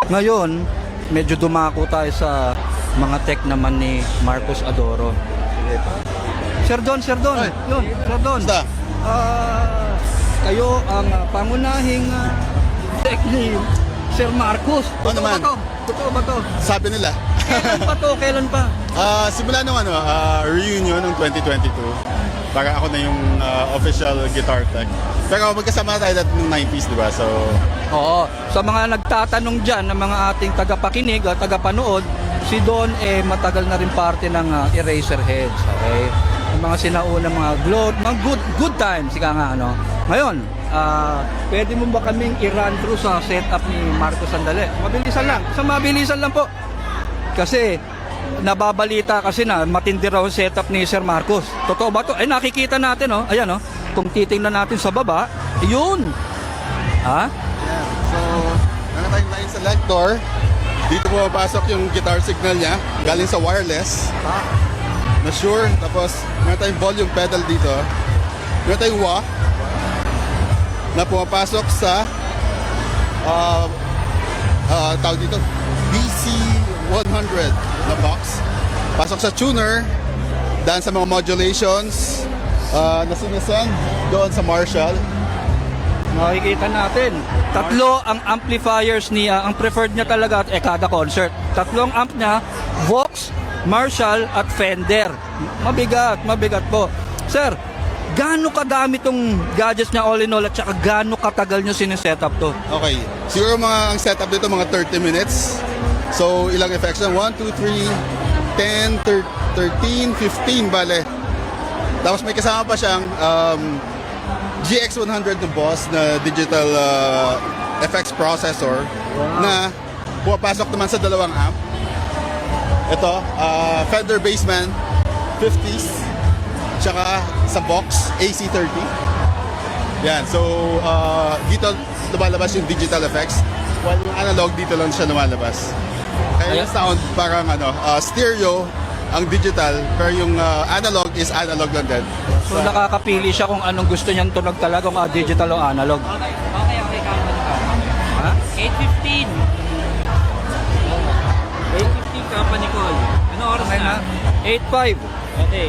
Ngayon, medyo dumako tayo sa mga tech naman ni Marcos Adoro. Sir Don, Ay. yun, Sir Don. Basta, Kayo ang pangunahing tech ni Sir Marcos. Ano naman? Totoo ba to? sabi nila. Kailan pa to? Kailan pa? Simula nung reunion ng 2022, para ako na yung official guitar tech. Pero magkasama tayo dati nung 90s, di ba? So, Oo. Sa mga nagtatanong dyan, ng mga ating tagapakinig at tagapanood, si Don matagal na rin parte ng Eraserheads. Okay? Yung mga sinauna, mga good times, ika nga, ano. Ngayon, pwede mo ba kaming i-run through sa setup ni Marcos sandali? Mabilisan lang. Sa mabilisan lang po. Kasi, nababalita kasi na matindi raw ang setup ni Sir Marcos. Totoo ba to? Ay, nakikita natin, oh. Ayan, oh. Kung titingnan natin sa baba, yun. Ha? yeah. So, meron tayong line selector. Dito pumapasok yung guitar signal niya, galing sa wireless. Na Shure. Tapos, meron tayong volume pedal dito. Meron tayong wah na pumapasok sa tawag dito, BC100 na box. Pasok sa tuner, dahil sa mga modulations na sinasend doon sa Marshall. Makikita natin. Tatlo ang amplifiers niya, ang preferred niya talaga at kada concert. Tatlong amp niya, Vox, Marshall at Fender. Mabigat po. Sir, gaano kadami tong gadgets niya all in all at saka gaano katagal niyo sinesetup to? Okay. Siguro ang setup dito mga 30 minutes. So, ilang effects na? 1, 2, 3, 10, 13, 15, bale. Tapos may kasama pa siyang GX100 na Boss na digital effects processor na pumapasok naman sa dalawang amp. Ito, Fender Bassman 50s, tsaka sa box AC30. Yan, so dito lumalabas yung digital effects, while yung analog dito lang siya lumalabas. Kaya yung sound parang stereo ang digital, pero yung analog is analog lang din. So nakakapili siya kung anong gusto niyang tunog talaga, kung digital o analog. Okay, count. Ha? 8:15. 8:15 company call. Ano oras Okay na? na. 8.5. Okay.